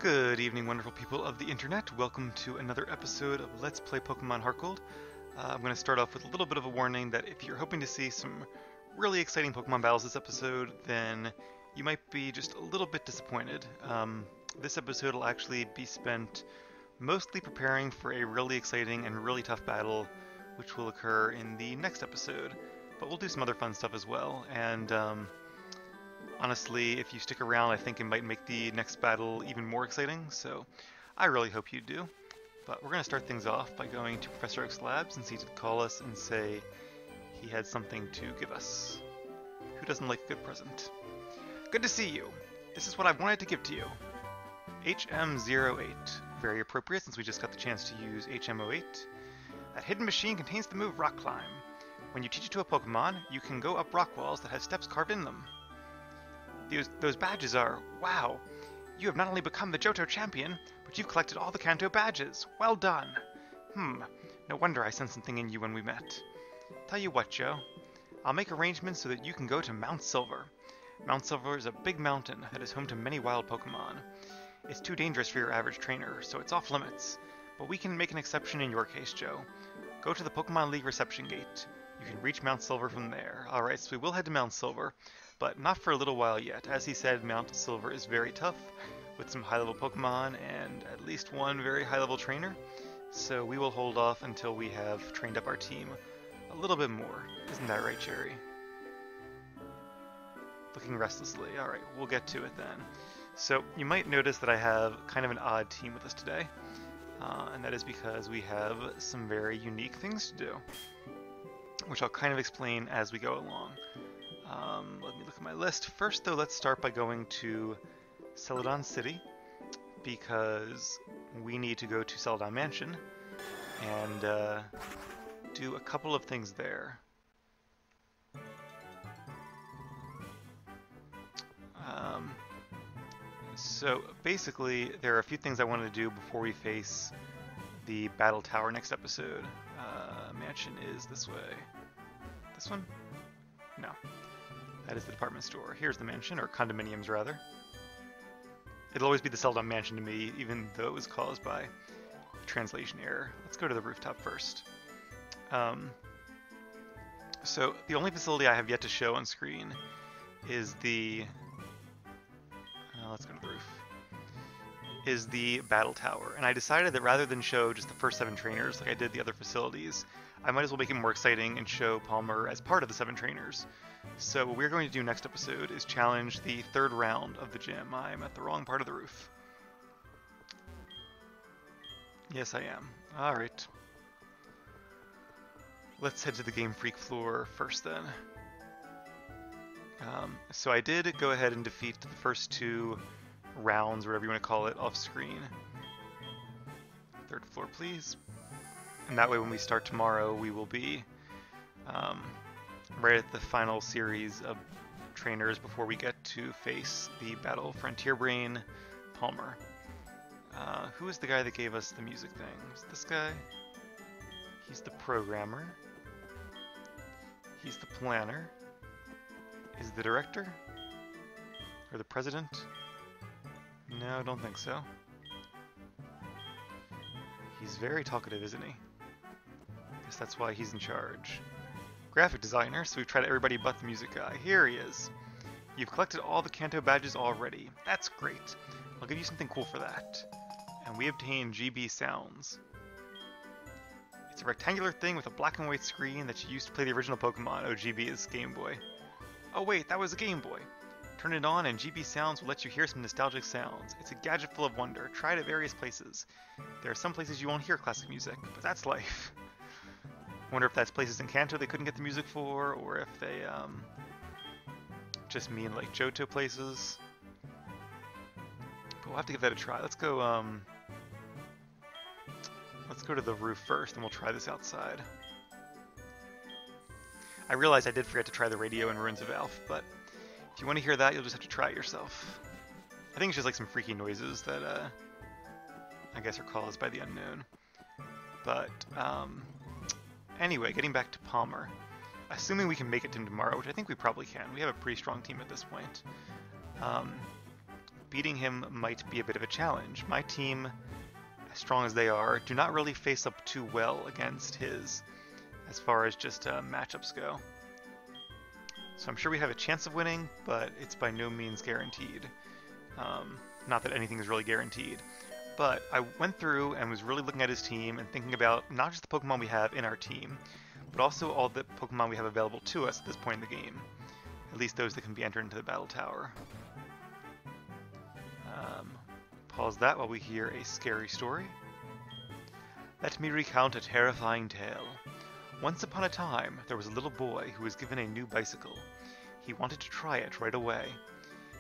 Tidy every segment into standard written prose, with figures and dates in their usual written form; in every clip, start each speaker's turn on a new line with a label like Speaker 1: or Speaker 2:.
Speaker 1: Good evening, wonderful people of the internet. Welcome to another episode of Let's Play Pokemon Heartgold. I'm going to start off with a little bit of a warning that if you're hoping to see some really exciting Pokemon battles this episode, then you might be just a little bit disappointed. This episode will actually be spent mostly preparing for a really exciting and really tough battle, which will occur in the next episode. But we'll do some other fun stuff as well, and honestly, if you stick around, I think it might make the next battle even more exciting, so I really hope you do. But we're going to start things off by going to Professor Oak's lab, since he did call us and say he had something to give us. Who doesn't like a good present? Good to see you. This is what I wanted to give to you. HM08. Very appropriate since we just got the chance to use HM08. That hidden machine contains the move Rock Climb. When you teach it to a Pokemon, you can go up rock walls that have steps carved in them. Those badges are... wow! You have not only become the Johto champion, but you've collected all the Kanto badges. Well done! No wonder I sensed something in you when we met. Tell you what, Joe. I'll make arrangements so that you can go to Mount Silver. Mount Silver is a big mountain that is home to many wild Pokemon. It's too dangerous for your average trainer, so it's off limits. But we can make an exception in your case, Joe. Go to the Pokemon League reception gate. You can reach Mount Silver from there. Alright, so we will head to Mount Silver. But not for a little while yet. As he said, Mount Silver is very tough, with some high-level Pokemon and at least one very high-level trainer. So we will hold off until we have trained up our team a little bit more. Isn't that right, Jerry? Looking restlessly. Alright, we'll get to it then. So you might notice that I have kind of an odd team with us today. And that is because we have some very unique things to do, which I'll kind of explain as we go along. Let me look at my list. First, though, let's start by going to Celadon City, because we need to go to Celadon Mansion and do a couple of things there. So basically, there are a few things I wanted to do before we face the Battle Tower next episode. Mansion is this way. This one? No. That is the department store. Here's the mansion, or condominiums rather. It'll always be the Celadon Mansion to me, even though it was caused by a translation error. Let's go to the rooftop first. So the only facility I have yet to show on screen is the... let's go to the roof. Is the Battle Tower. And I decided that rather than show just the first 7 trainers like I did the other facilities, I might as well make it more exciting and show Palmer as part of the 7 trainers. So what we're going to do next episode is challenge the 3rd round of the gym. I'm at the wrong part of the roof. Yes, I am. Alright. Let's head to the Game Freak floor first then. So I did go ahead and defeat the first 2 rounds, or whatever you want to call it, off screen. 3rd floor, please. And that way when we start tomorrow, we will be right at the final series of trainers before we get to face the Battle Frontier Brain Palmer. Who is the guy that gave us the music thing? Was this guy? He's the programmer. He's the planner. Is the director? Or the president? No, I don't think so. He's very talkative, isn't he? Guess that's why he's in charge. Graphic designer, so we've tried everybody but the music guy. Here he is. You've collected all the Kanto badges already. That's great. I'll give you something cool for that. And we obtained GB Sounds. It's a rectangular thing with a black and white screen that you used to play the original Pokemon. Oh, GB is Game Boy. Oh wait, that was a Game Boy. Turn it on and GB Sounds will let you hear some nostalgic sounds. It's a gadget full of wonder. Try it at various places. There are some places you won't hear classic music, but that's life. Wonder if that's places in Kanto they couldn't get the music for, or if they just mean like Johto places. But we'll have to give that a try. Let's go to the roof first, and we'll try this outside. I realized I did forget to try the radio in Ruins of Alph, but if you want to hear that, you'll just have to try it yourself. I think it's just like some freaky noises that I guess are caused by the unknown. But anyway, getting back to Palmer. Assuming we can make it to him tomorrow, which I think we probably can. We have a pretty strong team at this point. beating him might be a bit of a challenge. My team, as strong as they are, do not really face up too well against his, as far as just matchups go. So I'm sure we have a chance of winning, but it's by no means guaranteed. Not that anything is really guaranteed. But I went through and was really looking at his team and thinking about not just the Pokemon we have in our team, but also all the Pokemon we have available to us at this point in the game. At least those that can be entered into the Battle Tower. Pause that while we hear a scary story. Let me recount a terrifying tale. Once upon a time, there was a little boy who was given a new bicycle. He wanted to try it right away.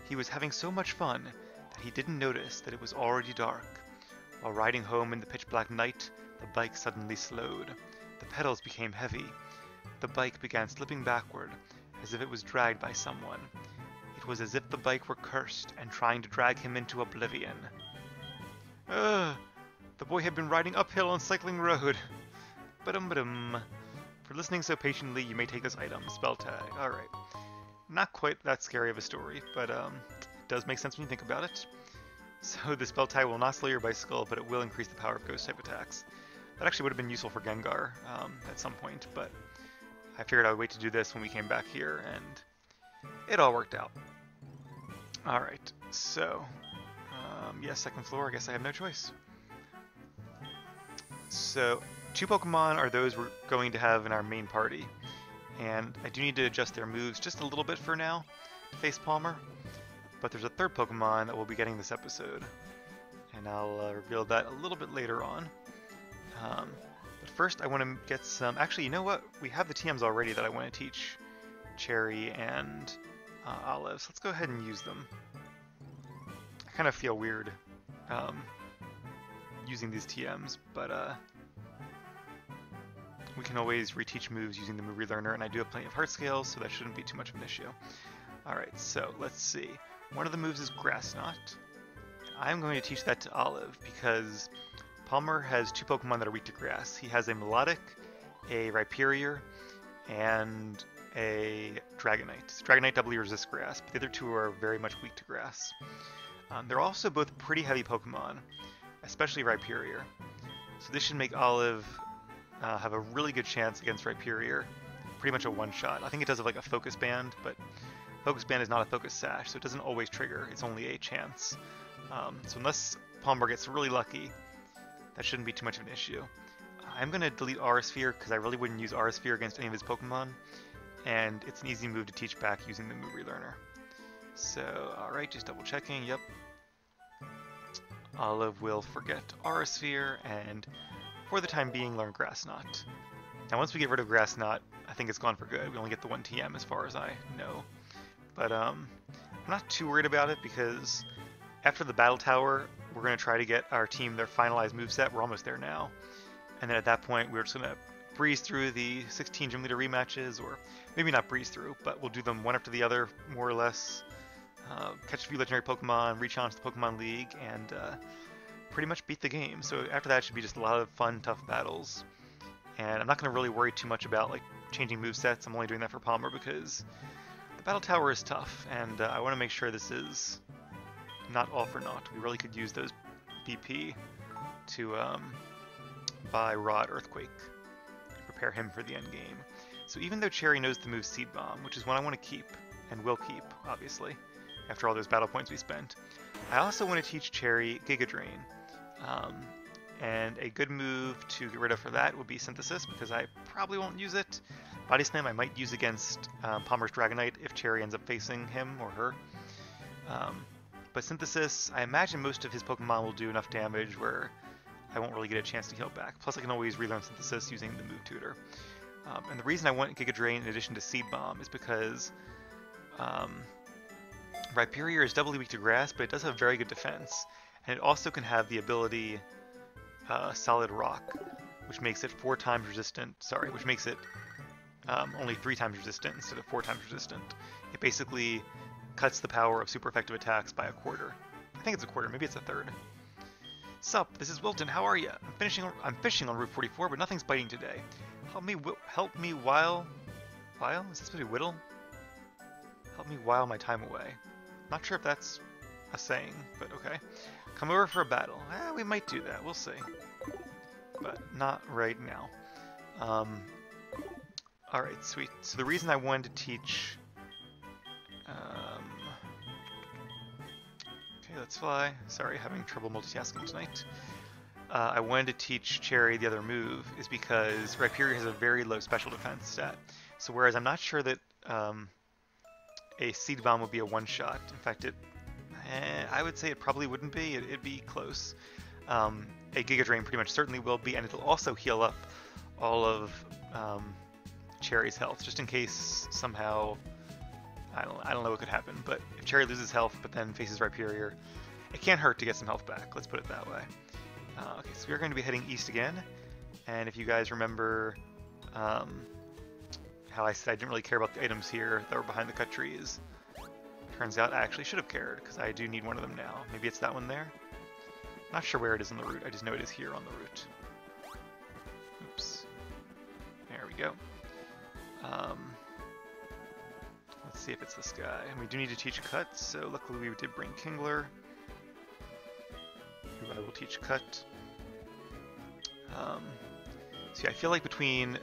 Speaker 1: He was having so much fun that he didn't notice that it was already dark. While riding home in the pitch-black night, the bike suddenly slowed. The pedals became heavy. The bike began slipping backward, as if it was dragged by someone. It was as if the bike were cursed and trying to drag him into oblivion. Ugh! The boy had been riding uphill on Cycling Road. Ba-dum-ba-dum. For listening so patiently, you may take this item. Spell tag. Alright. Not quite that scary of a story, but it does make sense when you think about it. So the spell tag will not slow your bicycle, but it will increase the power of ghost-type attacks. That actually would have been useful for Gengar at some point, but I figured I would wait to do this when we came back here, and it all worked out. Alright, so, yeah, second floor, I guess I have no choice. So, 2 Pokemon are those we're going to have in our main party, and I do need to adjust their moves just a little bit for now to face Palmer, but there's a 3rd Pokemon that we'll be getting this episode, and I'll reveal that a little bit later on. But first I want to get some... Actually, you know what? We have the TMs already that I want to teach Cherry and Olive, so let's go ahead and use them. I kind of feel weird using these TMs, but we can always reteach moves using the move relearner, and I do have plenty of heart scales, so that shouldn't be too much of an issue. Alright, so let's see. One of the moves is Grass Knot. I'm going to teach that to Olive, because Palmer has 2 Pokemon that are weak to grass. He has a Melodic, a Rhyperior, and a Dragonite. Dragonite doubly resists grass, but the other 2 are very much weak to grass. They're also both pretty heavy Pokemon, especially Rhyperior. So this should make Olive have a really good chance against Rhyperior. Pretty much a one-shot. I think it does have like a Focus Band, but Focus Band is not a Focus Sash, so it doesn't always trigger. It's only a chance. So unless Palmer gets really lucky, that shouldn't be too much of an issue. I'm going to delete Aura Sphere because I really wouldn't use Aura Sphere against any of his Pokemon, and it's an easy move to teach back using the move relearner. So, alright, just double checking, yep. Olive will forget Aura Sphere, and for the time being, learn Grass Knot. Now once we get rid of Grass Knot, I think it's gone for good. We only get the 1 TM as far as I know. But I'm not too worried about it because after the Battle Tower, we're going to try to get our team their finalized moveset. We're almost there now. And then at that point, we're just going to breeze through the 16 Gym Leader rematches, or maybe not breeze through, but we'll do them one after the other, more or less. Catch a few legendary Pokemon, re-challenge the Pokemon League, and pretty much beat the game. So after that, it should be just a lot of fun, tough battles. And I'm not going to really worry too much about like changing movesets. I'm only doing that for Palmer because the Battle Tower is tough, and I want to make sure this is not all for naught. We really could use those BP to buy Rod Earthquake, prepare him for the end game. So even though Cherry knows the move Seed Bomb, which is one I want to keep, and will keep, obviously, after all those battle points we spent, I also want to teach Cherry Giga Drain. And a good move to get rid of for that would be Synthesis, because I probably won't use it. Body Slam I might use against Palmer's Dragonite if Cherry ends up facing him or her. But Synthesis, I imagine most of his Pokemon will do enough damage where I won't really get a chance to heal back. Plus I can always relearn Synthesis using the move tutor. And the reason I want Giga Drain in addition to Seed Bomb is because Rhyperior is doubly weak to grass, but it does have very good defense. And it also can have the ability Solid Rock, which makes it 4 times resistant. Sorry, which makes it only 3 times resistant instead of 4 times resistant. It basically cuts the power of super effective attacks by a quarter. I think it's a quarter, maybe it's a third. Sup, this is Wilton, how are ya? I'm fishing on Route 44, but nothing's biting today. Help me while... Is this supposed to be whittle? Help me while my time away. Not sure if that's a saying, but okay. Come over for a battle. We might do that. We'll see. But not right now. Alright, sweet. So the reason I wanted to teach... okay, let's fly. Sorry, having trouble multitasking tonight. I wanted to teach Cherry the other move is because Rhyperior has a very low special defense stat. So whereas I'm not sure that a Seed Bomb would be a one-shot. In fact, I would say it probably wouldn't be. It'd be close. A Giga Drain pretty much certainly will be, and it'll also heal up all of Cherry's health, just in case somehow, I don't know what could happen, but if Cherry loses health but then faces Rhyperior, it can't hurt to get some health back, let's put it that way. Okay, so we're going to be heading east again, and if you guys remember how I said I didn't really care about the items here that were behind the cut trees, turns out I actually should have cared, because I do need one of them now. Maybe it's that one there? Not sure where it is on the route, I just know it is here on the route. Oops. There we go. Let's see if it's this guy. And we do need to teach Cut, so luckily we did bring Kingler, who I will teach Cut. So yeah, I feel like between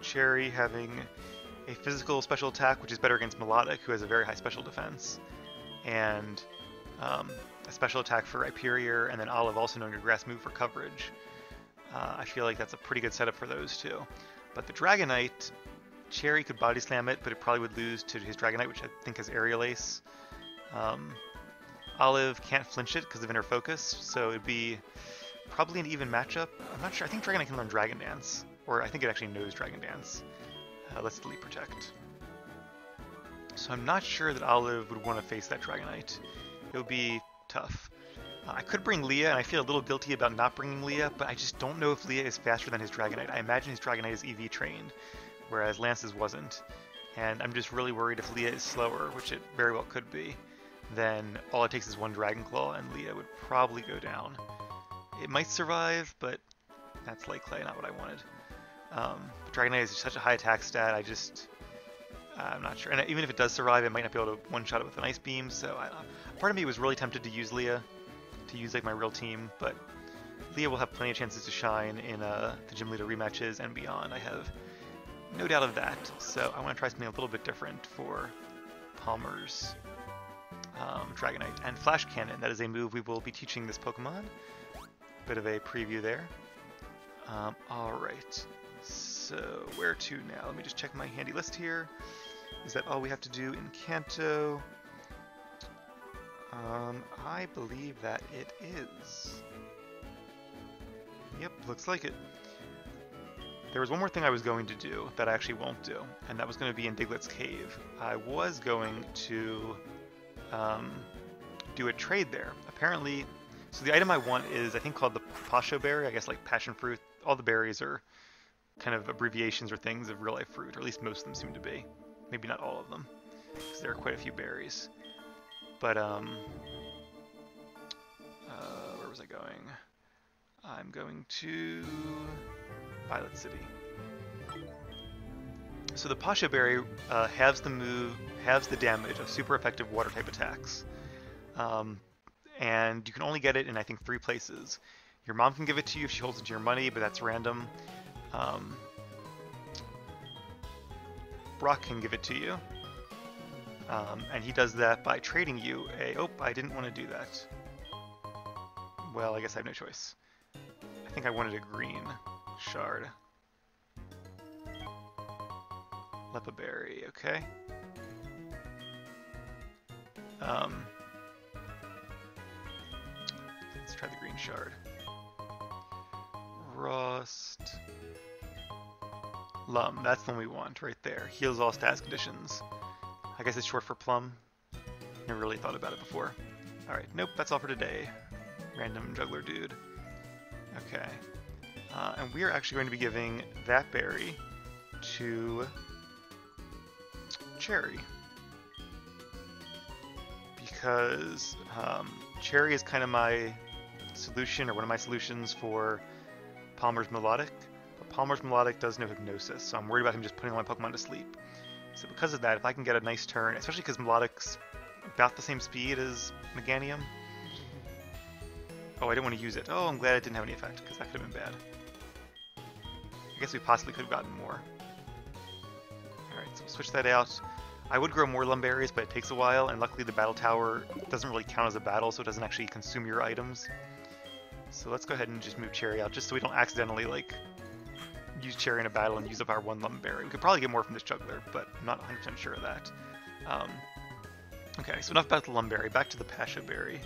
Speaker 1: Cherry having a physical special attack, which is better against Melodic, who has a very high special defense, and a special attack for Rhyperior, and then Olive also knowing a grass move for coverage, I feel like that's a pretty good setup for those two. But the Dragonite, Cherry could body slam it, but it probably would lose to his Dragonite, which I think has Aerial Ace. Olive can't flinch it because of Inner Focus, so it'd be probably an even matchup. I'm not sure. I think Dragonite can learn Dragon Dance, or I think it actually knows Dragon Dance. Let's delete Protect. So I'm not sure that Olive would want to face that Dragonite. It would be tough. I could bring Leah, and I feel a little guilty about not bringing Leah, but I just don't know if Leah is faster than his Dragonite. I imagine his Dragonite is EV trained, whereas Lance's wasn't. And I'm just really worried if Leah is slower, which it very well could be, then all it takes is one Dragon Claw, and Leah would probably go down. It might survive, but that's likely not what I wanted. Dragonite is such a high attack stat, I'm not sure. And even if it does survive, it might not be able to one-shot it with an Ice Beam, so part of me was really tempted to use Leah, to use like my real team, but Leah will have plenty of chances to shine in the Gym Leader rematches and beyond. I have no doubt of that, so I want to try something a little bit different for Palmer's Dragonite. And Flash Cannon, that is a move we will be teaching this Pokemon. Bit of a preview there. Alright, so where to now? Let me just check my handy list here. Is that all we have to do in Kanto? I believe that it is. Yep, looks like it. There was one more thing I was going to do that I actually won't do, and that was going to be in Diglett's Cave. I was going to do a trade there. Apparently, so the item I want is, I think, called the Pasho Berry, I guess like Passion Fruit. All the berries are kind of abbreviations or things of real-life fruit, or at least most of them seem to be. Maybe not all of them, because there are quite a few berries. But, where was I going? I'm going to Violet City. So the Pasha Berry halves the damage of super effective water type attacks. And you can only get it in, I think, 3 places. Your mom can give it to you if she holds it to your money, but that's random. Brock can give it to you. And he does that by trading you a... Oh, I didn't want to do that. Well, I guess I have no choice. I think I wanted a green shard. Lepa Berry, okay. Let's try the green shard. Rust. Lum, that's the one we want right there. Heals all status conditions. I guess it's short for plum. Never really thought about it before. Alright, nope, that's all for today. Random juggler dude. Okay. And we are actually going to be giving that berry to Cherry. Because Cherry is kind of my solution, or one of my solutions for Palmer's Melodic. But Palmer's Melodic does no Hypnosis, so I'm worried about him just putting all my Pokemon to sleep. So because of that, if I can get a nice turn, especially because Melodic's about the same speed as Meganium. Oh, I didn't want to use it. Oh, I'm glad it didn't have any effect, because that could have been bad. I guess we possibly could have gotten more. Alright, so we'll switch that out. I would grow more Lumberries, but it takes a while, and luckily the battle tower doesn't really count as a battle, so it doesn't actually consume your items. So let's go ahead and just move Cherry out, just so we don't accidentally, like, use Cherry in a battle and use up our one Lumberry. We could probably get more from this Juggler, but I'm not 100% sure of that. Okay, so enough about the Lumberry. Back to the Pasha Berry.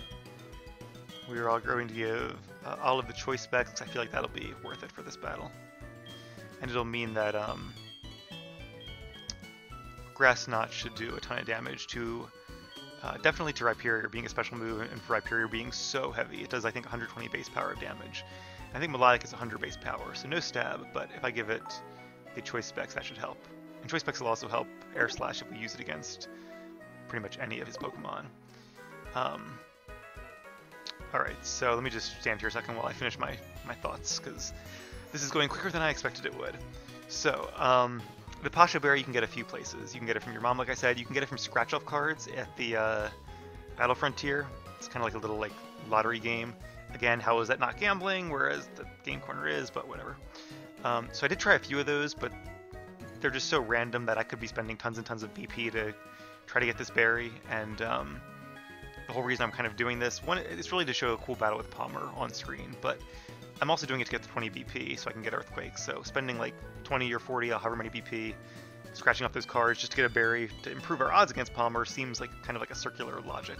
Speaker 1: We are all going to give all of the choice specs. I feel like that'll be worth it for this battle. And it'll mean that Grass Knot should do a ton of damage to, definitely to Rhyperior being a special move, and for Rhyperior being so heavy. It does, I think, 120 base power of damage. I think Melodic is 100 base power, so no stab, but if I give it the choice specs, that should help. And choice specs will also help Air Slash if we use it against pretty much any of his Pokemon. Alright, so let me just stand here a second while I finish my thoughts, because this is going quicker than I expected it would. So, the Pasha Berry you can get a few places. You can get it from your mom, like I said. You can get it from scratch-off cards at the Battle Frontier. It's kind of like a little, like, lottery game. Again, how is that not gambling, whereas the Game Corner is, but whatever. So I did try a few of those, but they're just so random that I could be spending tons and tons of BP to try to get this berry, and the whole reason I'm kind of doing this, one, it's really to show a cool battle with Palmer on screen, but I'm also doing it to get the 20 BP so I can get Earthquake. So spending like 20 or 40, however many BP, scratching off those cards just to get a berry to improve our odds against Palmer seems like kind of like a circular logic.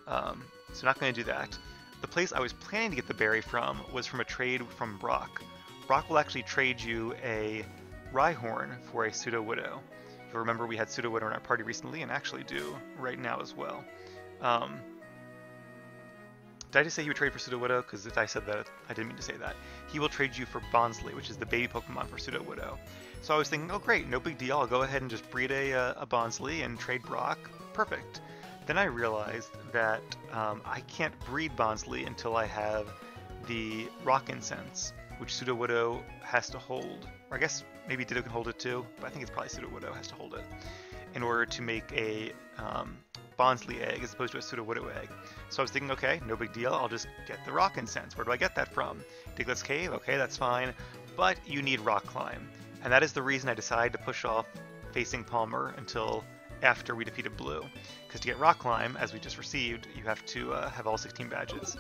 Speaker 1: So not going to do that. The place I was planning to get the berry from was from a trade from Brock. Brock will actually trade you a Rhyhorn for a Pseudo-Widow. You'll remember we had Pseudo-Widow in our party recently, and actually do right now as well. Did I just say he would trade for Pseudo-Widow? Because if I said that, I didn't mean to say that. He will trade you for Bonsly, which is the baby Pokemon for Pseudo-Widow. So I was thinking, oh great, no big deal, I'll go ahead and just breed a Bonsly and trade Brock. Perfect. Then I realized that I can't breed Bonsly until I have the Rock Incense, which Pseudo-Widow has to hold. Or I guess maybe Ditto can hold it too, but I think it's probably Pseudo-Widow has to hold it in order to make a Bonsly egg as opposed to a Pseudo-Widow egg. So I was thinking, okay, no big deal, I'll just get the Rock Incense. Where do I get that from? Diglett's Cave? Okay, that's fine. But you need Rock Climb. And that is the reason I decided to push off facing Palmer until after we defeated Blue. Because to get Rock Climb, as we just received, you have to have all 16 badges.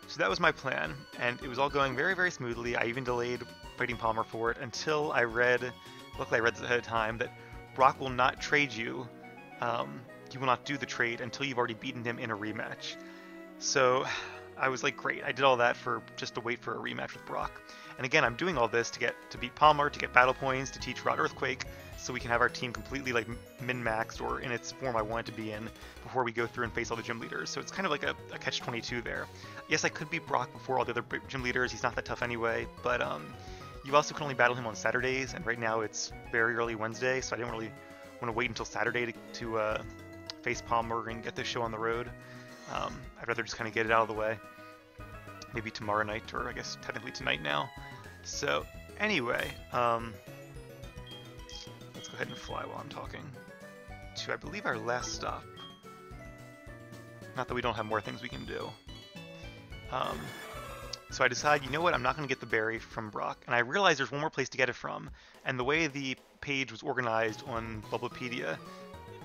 Speaker 1: So that was my plan, and it was all going very, very smoothly. I even delayed fighting Palmer for it until I read, luckily I read this ahead of time, that Brock will not trade you, he will not do the trade until you've already beaten him in a rematch. So I was like, great, I did all that for just to wait for a rematch with Brock. And again, I'm doing all this to beat Palmer, to get battle points, to teach Rod Earthquake, so we can have our team completely like min-maxed or in its form I want it to be in before we go through and face all the gym leaders. So it's kind of like a catch-22 there. Yes, I could beat Brock before all the other gym leaders. He's not that tough anyway, but you also can only battle him on Saturdays, and right now it's very early Wednesday, so I didn't really want to wait until Saturday to face Palmer and get this show on the road. I'd rather just kind of get it out of the way. Maybe tomorrow night, or I guess technically tonight now. So anyway, let's go ahead and fly while I'm talking to, I believe, our last stop. Not that we don't have more things we can do. So I decide, you know what, I'm not going to get the berry from Brock, and I realize there's one more place to get it from, and the way the page was organized on Bubblepedia,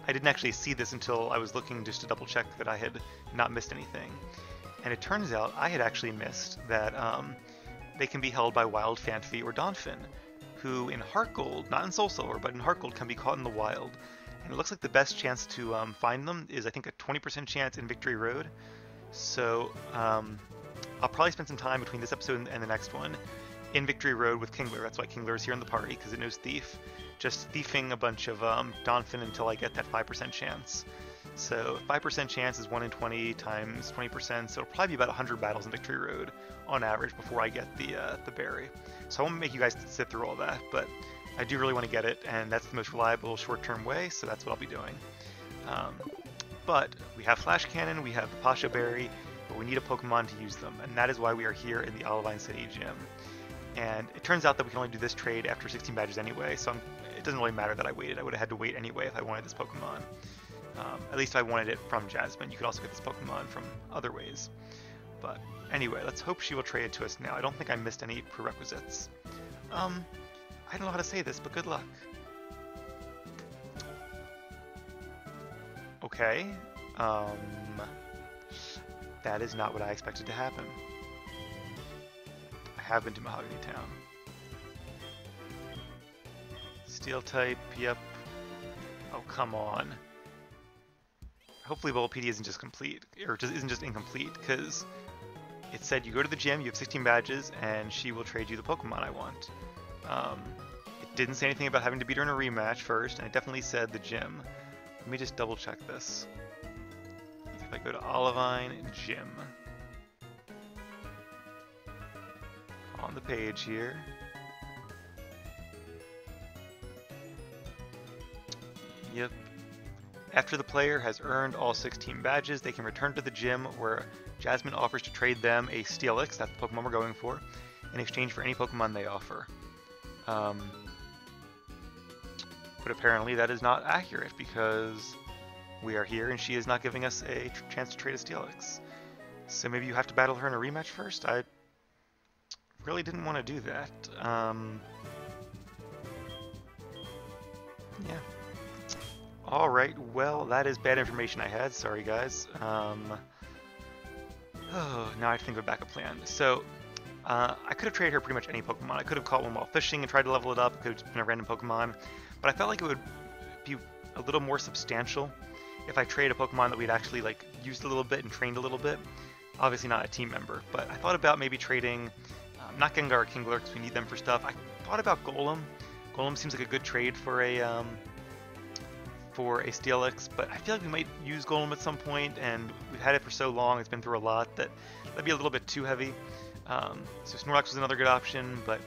Speaker 1: I didn't actually see this until I was looking just to double check that I had not missed anything. And it turns out I had actually missed that they can be held by wild Phanpy or Donphin, who in Heartgold, not in Soul Silver, but in Heartgold can be caught in the wild. And it looks like the best chance to find them is, I think, a 20% chance in Victory Road. So I'll probably spend some time between this episode and the next one in Victory Road with Kingler. That's why Kingler is here in the party, because it knows Thief. Just thiefing a bunch of Donphin until I get that 5% chance. So 5% chance is 1 in 20 times 20%, so it'll probably be about 100 battles in Victory Road on average before I get the berry. So I won't make you guys sit through all that, but I do really want to get it, and that's the most reliable short-term way, so that's what I'll be doing. But we have Flash Cannon, we have the Pasha Berry, but we need a Pokemon to use them, and that is why we are here in the Olivine City Gym. And it turns out that we can only do this trade after 16 badges anyway, so it doesn't really matter that I waited. I would have had to wait anyway if I wanted this Pokemon. At least I wanted it from Jasmine. You could also get this Pokemon from other ways. But anyway, let's hope she will trade it to us now. I don't think I missed any prerequisites. I don't know how to say this, but good luck. Okay. That is not what I expected to happen. I have been to Mahogany Town. Steel type, yep. Oh, come on. Hopefully Bulbapedia isn't just complete, or isn't just incomplete, because it said you go to the gym, you have 16 badges, and she will trade you the Pokemon I want. It didn't say anything about having to beat her in a rematch first, and it definitely said the gym. Let me just double check this. If I go to Olivine, gym. On the page here. Yep. After the player has earned all 16 badges, they can return to the gym where Jasmine offers to trade them a Steelix, that's the Pokemon we're going for, in exchange for any Pokemon they offer. But apparently that is not accurate because we are here and she is not giving us a chance to trade a Steelix. So maybe you have to battle her in a rematch first? I really didn't want to do that. Yeah. Alright, well, that is bad information I had. Sorry, guys. Oh, now I have to think of a backup plan. So, I could have traded her pretty much any Pokemon. I could have caught one while fishing and tried to level it up. Could have just been a random Pokemon. But I felt like it would be a little more substantial if I trade a Pokemon that we'd actually, like, used a little bit and trained a little bit. Obviously not a team member, but I thought about maybe trading, not Gengar or Kingler because we need them for stuff. I thought about Golem. Golem seems like a good trade for a Steelix, but I feel like we might use Golem at some point, and we've had it for so long, it's been through a lot, that that'd be a little bit too heavy. So Snorlax was another good option, but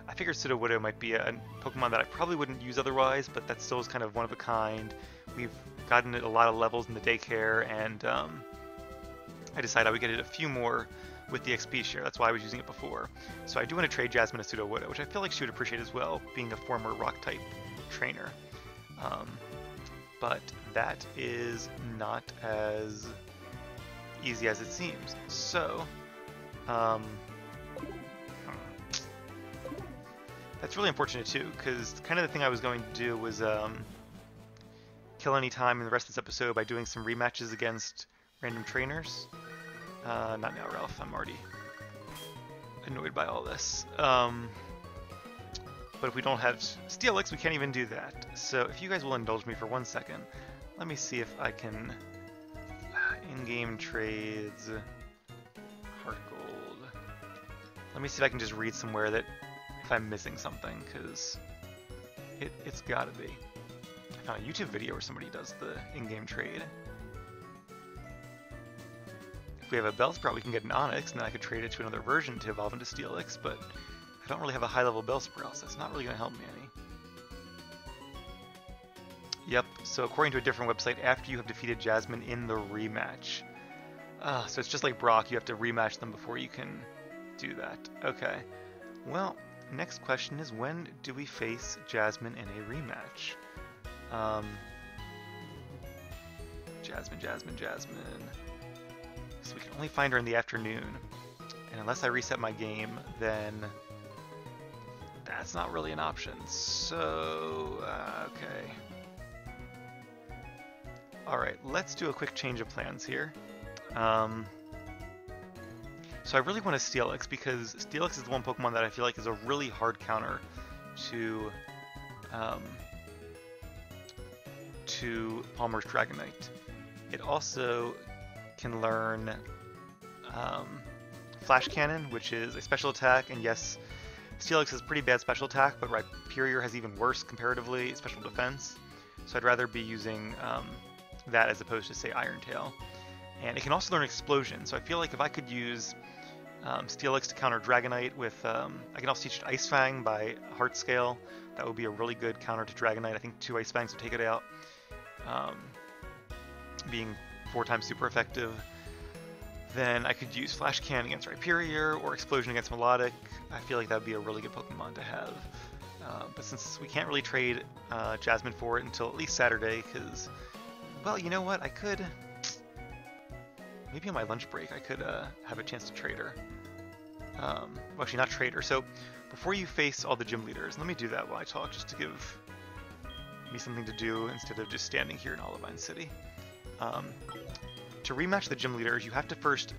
Speaker 1: I figured Sudowoodo might be a Pokemon that I probably wouldn't use otherwise, but that still is kind of one of a kind. We've gotten it a lot of levels in the daycare, and I decided I would get it a few more with the XP share. That's why I was using it before. So I do want to trade Jasmine a Sudowoodo, which I feel like she would appreciate as well, being a former Rock-type trainer. But that is not as easy as it seems. So, that's really unfortunate too, because kind of the thing I was going to do was kill any time in the rest of this episode by doing some rematches against random trainers. Not now, Ralph. I'm already annoyed by all this. But if we don't have Steelix, we can't even do that. So if you guys will indulge me for 1 second, let me see if I can in-game trades Heartgold. Let me see if I can just read somewhere that if I'm missing something, because it's gotta be. I found a YouTube video where somebody does the in-game trade. If we have a Bellsprout, we can get an Onix, and then I could trade it to another version to evolve into Steelix, but I don't really have a high-level Bellsprout, so that's not really going to help me any. Yep, so according to a different website, after you have defeated Jasmine in the rematch. So it's just like Brock, you have to rematch them before you can do that. Okay, well, next question is, when do we face Jasmine in a rematch? Jasmine. So we can only find her in the afternoon. And unless I reset my game, then that's not really an option. So, okay. Alright, let's do a quick change of plans here. So I really want a Steelix, because Steelix is the one Pokemon that I feel like is a really hard counter to Palmer's Dragonite. It also can learn Flash Cannon, which is a special attack, and yes, Steelix has pretty bad special attack, but Rhyperior has even worse comparatively special defense. So I'd rather be using that as opposed to, say, Iron Tail. And it can also learn Explosion, so I feel like if I could use Steelix to counter Dragonite with, I can also teach it Ice Fang by Heart Scale. That would be a really good counter to Dragonite. I think 2 Ice Fangs would take it out, being 4 times super effective. Then I could use Flash Cannon against Rhyperior or Explosion against Melodic. I feel like that would be a really good Pokemon to have. But since we can't really trade Jasmine for it until at least Saturday, because Well, you know what? I could... Maybe on my lunch break I could have a chance to trade her. Well, actually, not trade her. So, before you face all the gym leaders, let me do that while I talk, just to give me something to do instead of just standing here in Olivine City. To rematch the gym leaders, you have to first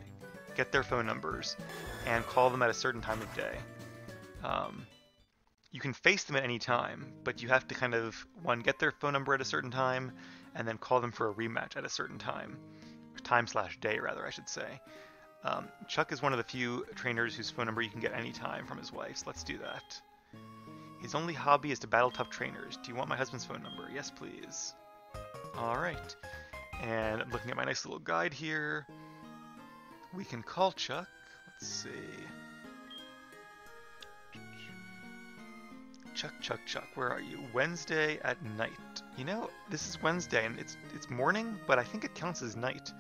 Speaker 1: get their phone numbers and call them at a certain time of day. You can face them at any time, but you have to kind of, one, get their phone number at a certain time, and then call them for a rematch at a certain time. Time/day, rather, I should say. Chuck is one of the few trainers whose phone number you can get any time from his wife, so let's do that. His only hobby is to battle tough trainers. Do you want my husband's phone number? Yes, please. Alright. And I'm looking at my nice little guide here. We can call Chuck. Let's see. Chuck, where are you? Wednesday at night. You know, this is Wednesday and it's morning, but I think it counts as night.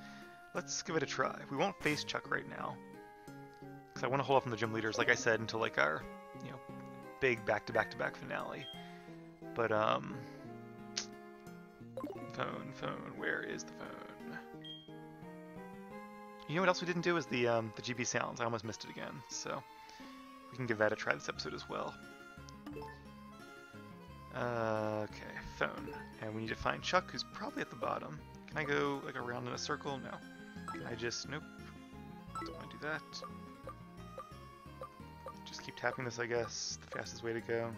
Speaker 1: Let's give it a try. We won't face Chuck right now, because I want to hold off on the gym leaders, like I said, until like our, you know, big back-to-back-to-back finale. But phone. Where is the phone? You know what else we didn't do is the GB sounds. I almost missed it again, so we can give that a try this episode as well. Okay, phone. And we need to find Chuck, who's probably at the bottom. Can I go like around in a circle? No. Can I just... Nope. Don't want to do that. Just keep tapping this, I guess. The fastest way to go.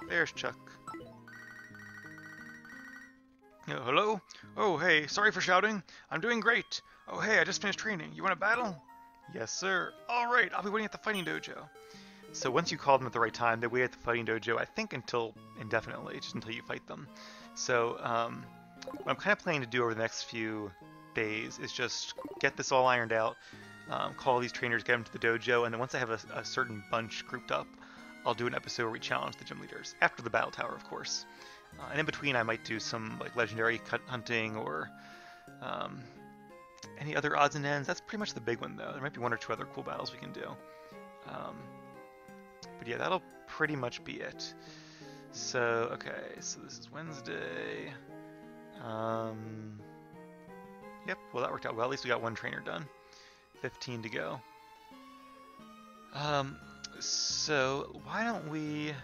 Speaker 1: There's Chuck. Oh, hello? Oh, hey, sorry for shouting. I'm doing great. Oh, hey, I just finished training. You want to battle? Yes, sir. Alright, I'll be waiting at the fighting dojo. So once you call them at the right time, they wait at the fighting dojo, I think until indefinitely, just until you fight them. So what I'm kind of planning to do over the next few days is just get this all ironed out, call these trainers, get them to the dojo, and then once I have a certain bunch grouped up, I'll do an episode where we challenge the gym leaders, after the battle tower, of course. And in between, I might do some like legendary hunting or any other odds and ends. That's pretty much the big one, though. There might be one or two other cool battles we can do. But yeah, that'll pretty much be it. So, okay, so this is Wednesday. Yep, well that worked out well. At least we got one trainer done. 15 to go. So why don't we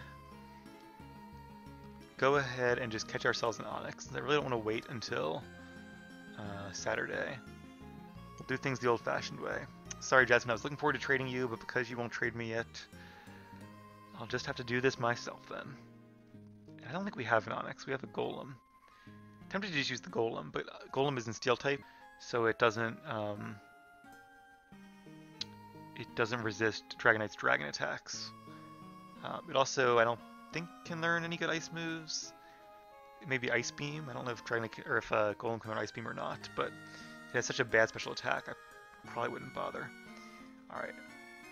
Speaker 1: go ahead and just catch ourselves an Onyx. I really don't want to wait until Saturday. We'll do things the old-fashioned way. Sorry, Jasmine, I was looking forward to trading you, but because you won't trade me yet, I'll just have to do this myself then. I don't think we have an Onyx. We have a Golem. Tempted to just use the Golem, but Golem is in Steel type, so it doesn't resist Dragonite's dragon attacks. It also, I don't think, can learn any good ice moves. Maybe Ice Beam. I don't know if Dragonite or if Golem can learn Ice Beam or not, but it has such a bad special attack, I probably wouldn't bother. All right.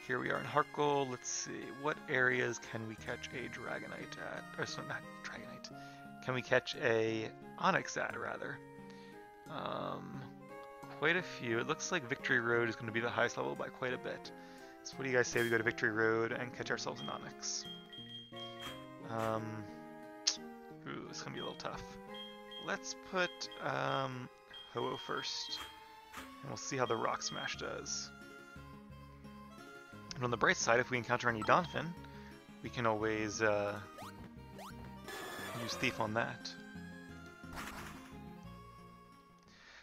Speaker 1: Here we are in Heartgold. Let's see, what areas can we catch a Dragonite at? Or so not Dragonite. Can we catch a Onyx at, rather? Quite a few. It looks like Victory Road is going to be the highest level by quite a bit. So what do you guys say we go to Victory Road and catch ourselves an Onyx? Ooh, it's going to be a little tough. Let's put Ho-Oh first, and we'll see how the Rock Smash does. And on the bright side, if we encounter any Donphin, we can always use Thief on that.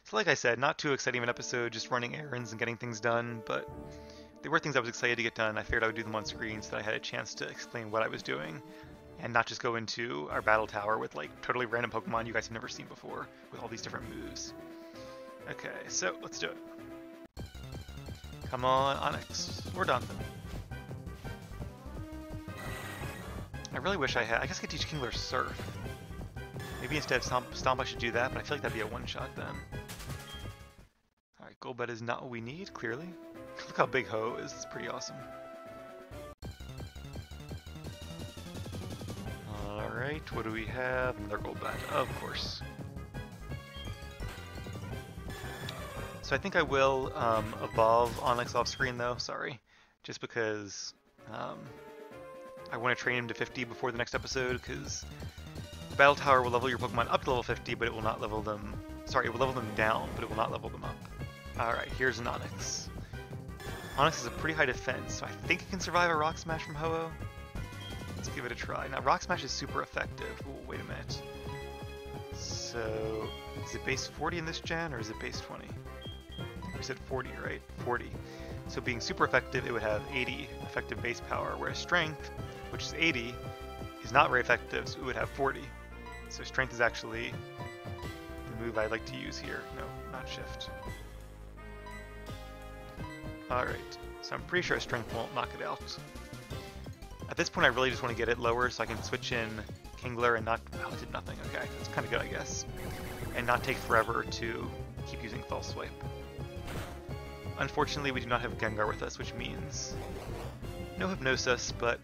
Speaker 1: So like I said, not too exciting of an episode, just running errands and getting things done, but they were things I was excited to get done. I figured I would do them on screen so that I had a chance to explain what I was doing, and not just go into our battle tower with like totally random Pokemon you guys have never seen before, with all these different moves. Okay, so let's do it. Come on, Onyx. Or Donphin. I really wish I had... I guess I could teach Kingler Surf. Maybe instead of Stomp I should do that, but I feel like that'd be a one-shot then. Alright, Golbat is not what we need, clearly. Look how big Ho is. It's pretty awesome. Alright, what do we have? Another Golbat, of course. So I think I will evolve Onyx off screen though, sorry. Just because I want to train him to 50 before the next episode, because the Battle Tower will level your Pokemon up to level 50, but it will not level them Sorry, it will level them down, but it will not level them up. Alright, here's an Onix. Onix has a pretty high defense, so I think it can survive a Rock Smash from Ho-Oh. Let's give it a try. Now, Rock Smash is super effective. Ooh, wait a minute. So, is it base 40 in this gen, or is it base 20? We said 40, right? 40. So being super effective, it would have 80 effective base power, whereas Strength, which is 80, is not very effective, so it would have 40. So Strength is actually the move I'd like to use here. No, not Shift. Alright, so I'm pretty sure Strength won't knock it out. At this point I really just want to get it lower so I can switch in Kingler and not... Oh, it did nothing. Okay, that's kind of good, I guess. And not take forever to keep using False Swipe. Unfortunately, we do not have Gengar with us, which means no Hypnosis, but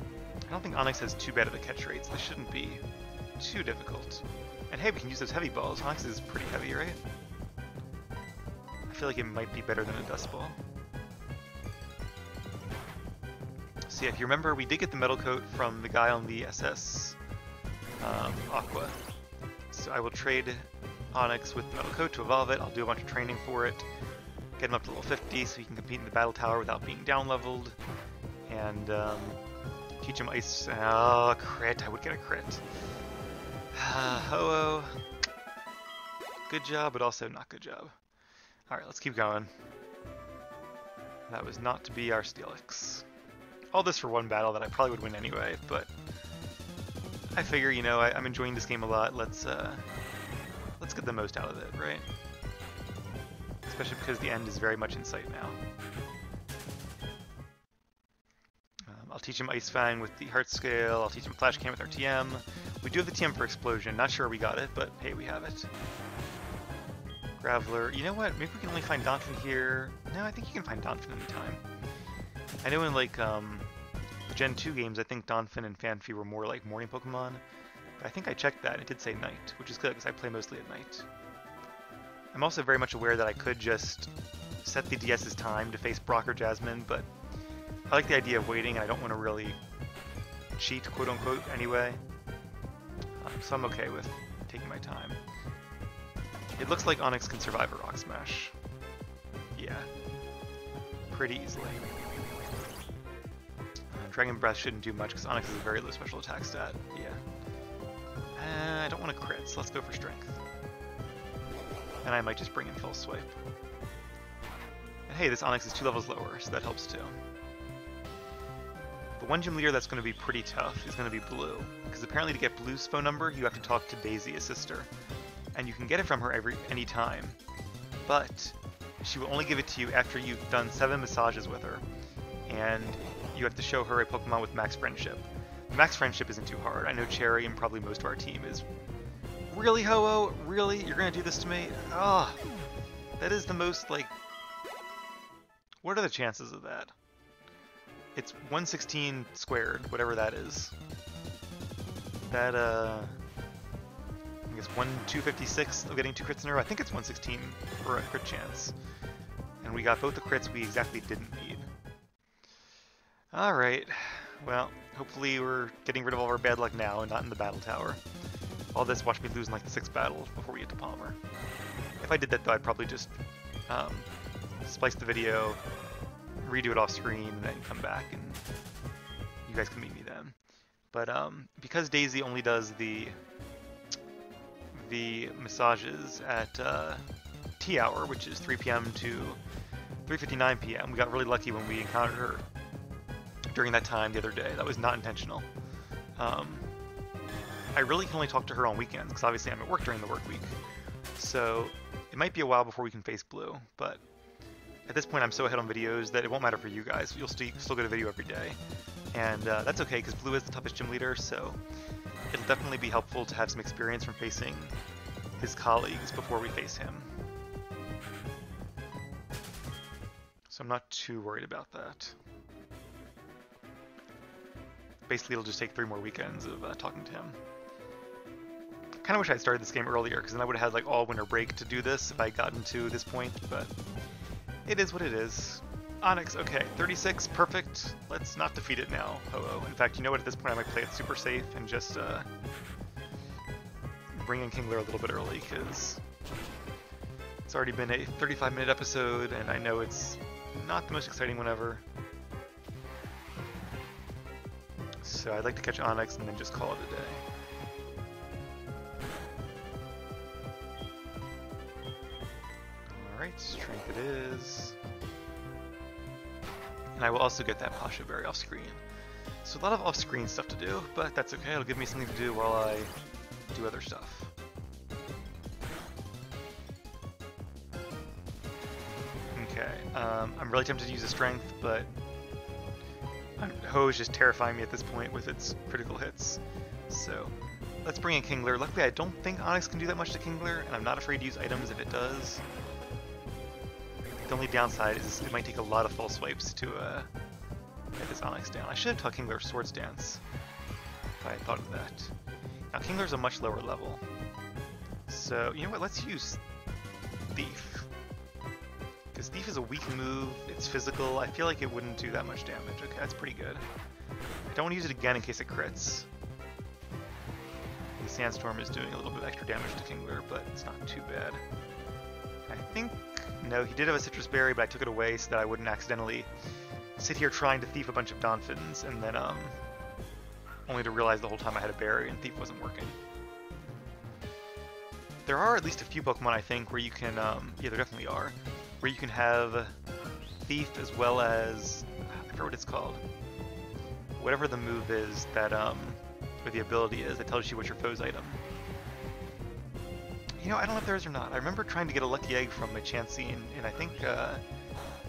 Speaker 1: I don't think Onix has too bad of a catch rate, so this shouldn't be too difficult. And hey, we can use those heavy balls. Onix is pretty heavy, right? I feel like it might be better than a Dust Ball. So yeah, if you remember, we did get the Metal Coat from the guy on the SS Aqua. So I will trade Onix with the Metal Coat to evolve it. I'll do a bunch of training for it. Get him up to level 50 so he can compete in the Battle Tower without being down leveled. And teach him Ice. Oh, crit. I would get a crit. Ho-Oh. Good job, but also not good job. Alright, let's keep going. That was not to be our Steelix. All this for one battle that I probably would win anyway, but I figure, you know, I'm enjoying this game a lot. Let's get the most out of it, right? Especially because the end is very much in sight now. I'll teach him Ice Fang with the Heart Scale. I'll teach him Flash Can with our TM. We do have the TM for Explosion. Not sure we got it, but hey, we have it. Graveler. You know what? Maybe we can only find Donphin here. No, I think you can find Donphin anytime. I know in like the Gen 2 games, I think Donphin and Fanphy were more like morning Pokemon. But I think I checked that and it did say night, which is good because I play mostly at night. I'm also very much aware that I could just set the DS's time to face Brock or Jasmine, but I like the idea of waiting and I don't want to really cheat, quote-unquote, anyway. So I'm okay with taking my time. It looks like Onix can survive a Rock Smash. Yeah. Pretty easily. Dragon Breath shouldn't do much because Onix has a very low special attack stat. Yeah. I don't want to crit, so let's go for Strength. And I might just bring in Full Swipe. And hey, this Onix is 2 levels lower, so that helps too. The one gym leader that's going to be pretty tough is going to be Blue, because apparently to get Blue's phone number, you have to talk to Daisy, his sister. And you can get it from her any time, but she will only give it to you after you've done 7 massages with her, and you have to show her a Pokemon with max friendship. Max friendship isn't too hard. I know Cherry and probably most of our team is. Really, Ho-Oh? Really? You're gonna do this to me? Ah, oh, that is the most, like... What are the chances of that? It's 116 squared, whatever that is. That, I guess 256 of getting 2 crits in a row. I think it's 116 for a crit chance. And we got both the crits we exactly didn't need. Alright, well, hopefully we're getting rid of all of our bad luck now and not in the Battle Tower. All this, watch me lose in like the 6th battle before we get to Palmer. If I did that though, I'd probably just splice the video, redo it off screen, and then come back and you guys can meet me then. But because Daisy only does the massages at T hour, which is 3 p.m. to 3:59 p.m., we got really lucky when we encountered her during that time the other day. That was not intentional. I really can only talk to her on weekends, because obviously I'm at work during the work week. So it might be a while before we can face Blue, but at this point I'm so ahead on videos that it won't matter for you guys. You'll still get a video every day. And that's okay, because Blue is the toughest gym leader, so it'll definitely be helpful to have some experience from facing his colleagues before we face him. So I'm not too worried about that. Basically, it'll just take 3 more weekends of talking to him. I kind of wish I'd started this game earlier, because then I would have had like all winter break to do this if I had gotten to this point, but it is what it is. Onix, okay, 36, perfect. Let's not defeat it now, Ho-Oh. In fact, you know what, at this point I might play it super safe and just bring in Kingler a little bit early, because It's already been a 35-minute episode, and I know it's not the most exciting one ever. So I'd like to catch Onyx and then just call it a day. Alright, strength it is. And I will also get that Pasha Berry off screen. So a lot of off-screen stuff to do, but that's okay. It'll give me something to do while I do other stuff. Okay, I'm really tempted to use a strength, but Ho is just terrifying me at this point with its critical hits. So let's bring in Kingler. Luckily, I don't think Onyx can do that much to Kingler, and I'm not afraid to use items if it does. The only downside is it might take a lot of false swipes to get this Onyx down. I should have taught Kingler Swords Dance if I had thought of that. Now Kingler's a much lower level. So, you know what, let's use Thief. Because Thief is a weak move, it's physical, I feel like it wouldn't do that much damage. Okay, that's pretty good. I don't want to use it again in case it crits. The Sandstorm is doing a little bit of extra damage to Kingler, but it's not too bad. I think, no, he did have a Citrus Berry, but I took it away so that I wouldn't accidentally sit here trying to thief a bunch of Donphins, and then only to realize the whole time I had a berry and Thief wasn't working. There are at least a few Pokemon, I think, where you can, yeah, there definitely are, where you can have Thief as well as, I forget what it's called, whatever the move is that, or the ability is that tells you what's your foe's item. You know, I don't know if there is or not. I remember trying to get a lucky egg from a Chansey in I think,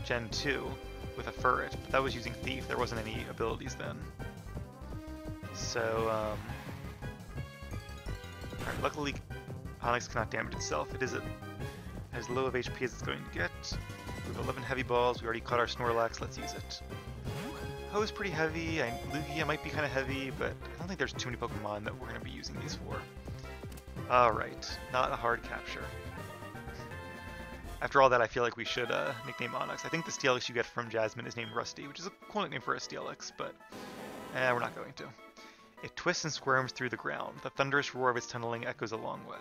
Speaker 1: Gen 2 with a Furret, but that was using Thief. There wasn't any abilities then. So, alright, luckily Onyx cannot damage itself. It is as low of HP as it's going to get. We have 11 heavy balls. We already caught our Snorlax. Let's use it. Ho is pretty heavy. Lugia might be kind of heavy, but I don't think there's too many Pokemon that we're going to be using these for. Alright, not a hard capture. After all that, I feel like we should nickname Onyx. I think the Steelix you get from Jasmine is named Rusty, which is a cool nickname for a Steelix, but we're not going to. It twists and squirms through the ground. The thunderous roar of its tunneling echoes a long way.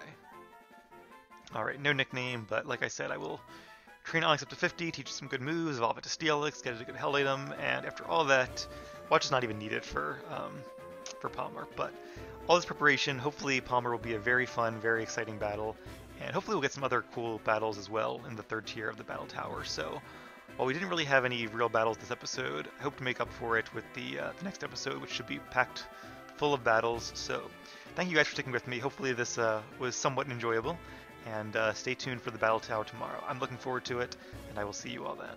Speaker 1: Alright, no nickname, but like I said, I will train Onyx up to 50, teach it some good moves, evolve it to Steelix, get it a good Hell item, and after all that, Watch is not even needed for Palmer, but all this preparation, hopefully Palmer will be a very fun, very exciting battle, and hopefully we'll get some other cool battles as well in the third tier of the Battle Tower. So while we didn't really have any real battles this episode, I hope to make up for it with the next episode, which should be packed full of battles. So thank you guys for sticking with me. Hopefully this was somewhat enjoyable, and stay tuned for the Battle Tower tomorrow. I'm looking forward to it, and I will see you all then.